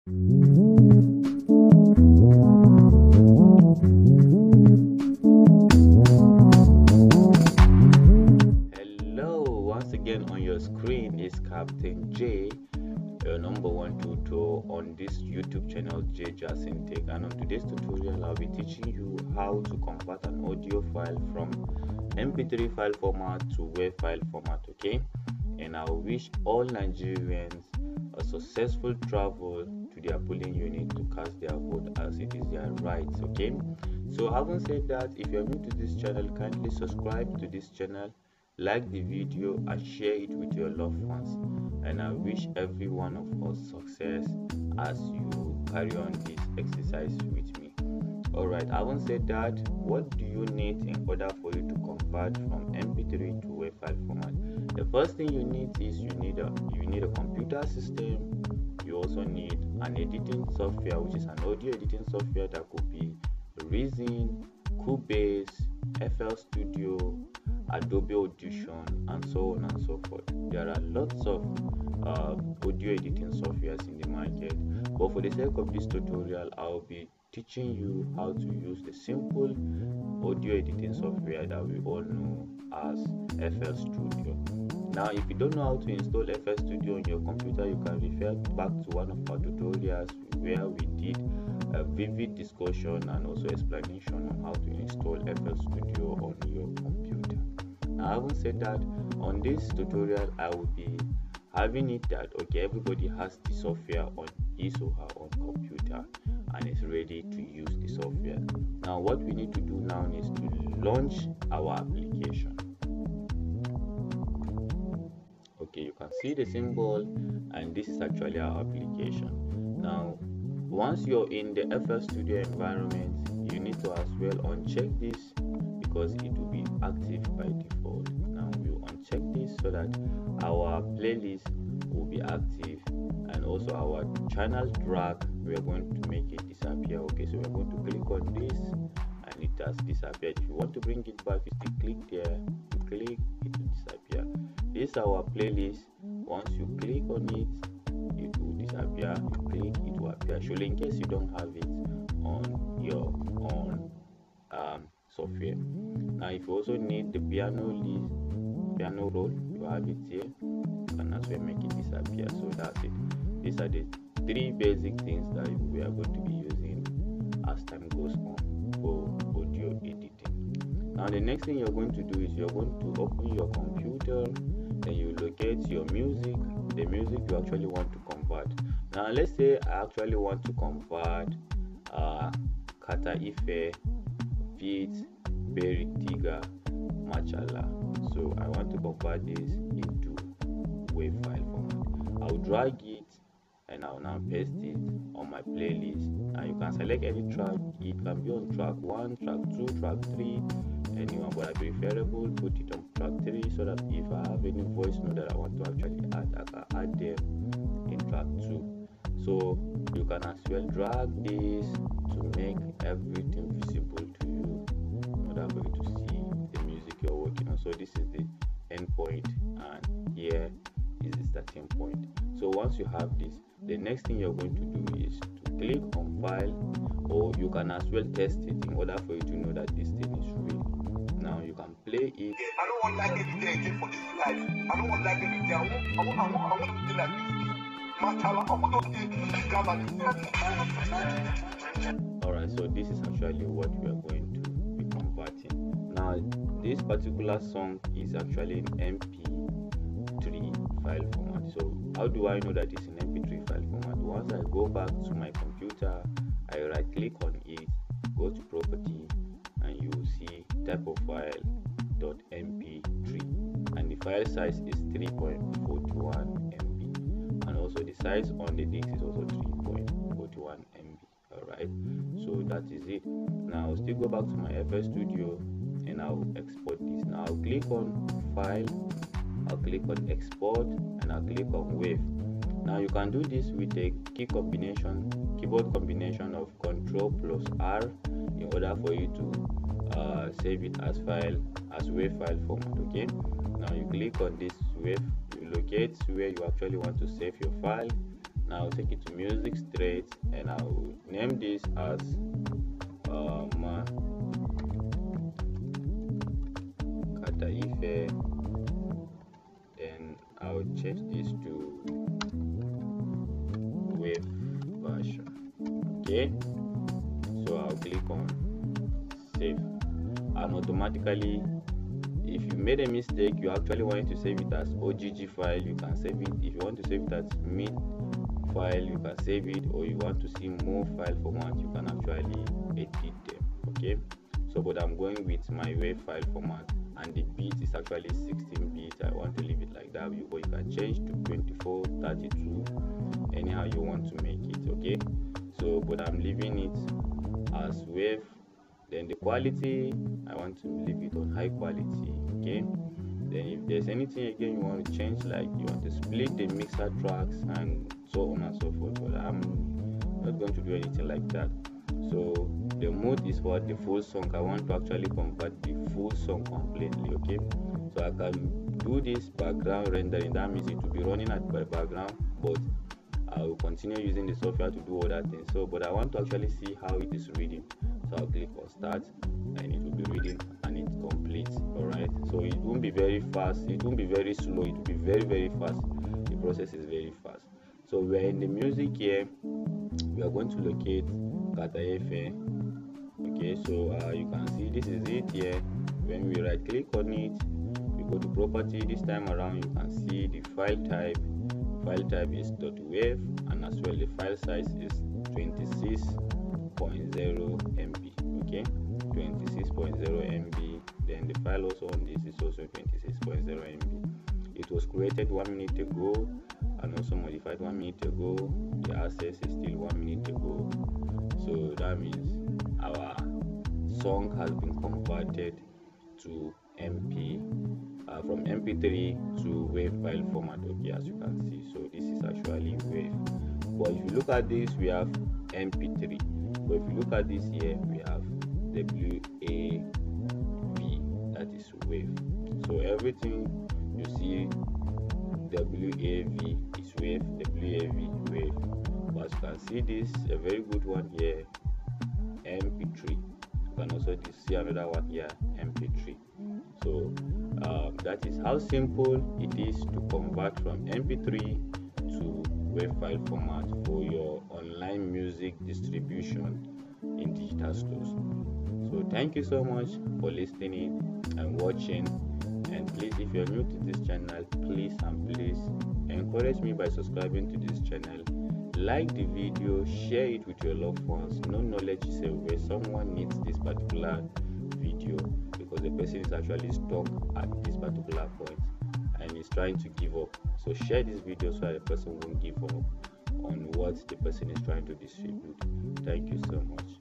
Hello, once again on your screen is Captain J, your #1 tutor on this YouTube channel, Jassen Tech. And on today's tutorial, I'll be teaching you how to convert an audio file from MP3 file format to WAV file format. Okay, and I wish all Nigerians a successful travel to their polling unit to cast their vote, as it is their rights. Okay, so having said that, if you're new to this channel, kindly subscribe to this channel, like the video and share it with your loved ones, and I wish every one of us success as you carry on this exercise with me. Alright, having said that, what do you need in order for you to convert from MP3 to WAV file format? The first thing you need is you need a computer system. You also need an editing software, which is an audio editing software that could be Reason, Cubase, FL Studio, Adobe Audition, and so on and so forth. There are lots of audio editing softwares in the market, but for the sake of this tutorial, I'll be teaching you how to use the simple audio editing software that we all know as FL Studio. Now, if you don't know how to install FL Studio on your computer, you can refer back to one of our tutorials where we did a vivid discussion and also explanation on how to install FL Studio on your computer. Now, having said that, on this tutorial I will be having it that everybody has the software on his or her own computer and is ready to use the software. Now, what we need to do now is to launch our application. Okay, you can see the symbol, and this is actually our application. Now, once you're in the FL Studio environment, you need to as well uncheck this because it will be active by default. Now we will uncheck this so that our playlist will be active, and also our channel drag, we are going to make it disappear. Okay, so we're going to click on this and it has disappeared. If you want to bring it back, you still click there, you click, it will disappear. This is our playlist. Once you click on it, it will disappear. You click, it will appear. So in case you don't have it on your own software. Now, if you also need the piano roll, you have it here. You can also make it disappear. So that's it. These are the three basic things that we are going to be using as time goes on for audio editing. Now, the next thing you're going to do is you're going to open your computer, then you locate your music, the music you actually want to convert. Now, let's say I actually want to convert Kata Ife Beat Berry Tiga Machala. So I want to convert this into WAV file format. I'll drag it and I'll now paste it on my playlist. And you can select any track. It can be on track 1, track 2, track 3, anyone, but I preferable put it on track 3 so that if I have any voice note that I want to actually add, I can add them in track 2. So you can as well drag this to make everything visible to you in order for you to see the music you're working on. So this is the end point and here is the starting point. So once you have this, the next thing you're going to do is to click on file, or you can as well test it in order for you to know that this thing is real. Now you can play it. I don't want like everything again for this life. I don't want like everything. I want to do like this. Alright, so this is actually what we are going to be converting. Now, this particular song is actually in MP3 file format. So how do I know that it's in MP3 file format? Once I go back to my computer, I right click on it, go to property, and you will see type of file .mp3, and the file size is 3.41 MB, and also the size on the disk is also 3.41 MB. Alright, so that is it. Now I'll still go back to my FL Studio and I'll export this. Now I'll click on file, I'll click on export, and I'll click on WAV. Now you can do this with a keyboard combination of Ctrl+R in order for you to save it as WAV file format. Okay, now you click on this WAV, you locate where you actually want to save your file, Now I'll take it to music straight, and I'll name this as Kata Ife. Then I'll change this to wave version. Okay, so I'll click on save, and automatically, if you made a mistake, you actually want to save it as OGG file, you can save it. If you want to save it as MIT file, you can save it, or you want to see more file format, you can actually edit them. Okay, so but I'm going with my wave file format, and the bit is actually 16 bit. I want to leave it like that, but you can change to 24, 32, anyhow you want to make it. Okay, so but I'm leaving it as wave. Then the quality, I want to leave it on high quality. Okay, then if there's anything again you want to change, like you want to split the mixer tracks and so on and so forth, but I'm not going to do anything like that. So the mode is for the full song. I want to actually convert the full song completely. Okay, so I can do this background rendering. That means it will be running at my background, but I will continue using the software to do other things. So but I want to actually see how it is reading, so I'll click on start, and it will be reading, and it's complete. All right, so it won't be very fast, it won't be very slow, it will be very fast. The process is very fast. So we're in the music here. We are going to locate Kata Ife. Okay, so you can see this is it here. When we right click on it, we go to property. This time around you can see the file type. File type is .wave, and as well the file size is 26.0 MB. Okay, 26.0 MB. Then the file also on this is also 26.0 MB. It was created 1 minute ago and also modified 1 minute ago. The access is still 1 minute ago. So that means our song has been converted to from MP3 to wave file format. Okay, as you can see, so this is actually wave. But if you look at this, we have MP3. But if you look at this here, we have WAV, that is wave. So everything you see, WAV is wave, WAV wave. But you can see this, a very good one here, MP3. You can also see another one here, MP3. So that is how simple it is to convert from MP3 to wave file format for your online music distribution in digital stores. So thank you so much for listening and watching, and please, if you're new to this channel, please encourage me by subscribing to this channel. Like the video, share it with your loved ones. No knowledge is everywhere. Someone needs this particular video because the person is actually stuck at this particular point and is trying to give up. So share this video so that the person won't give up on what the person is trying to distribute. Thank you so much.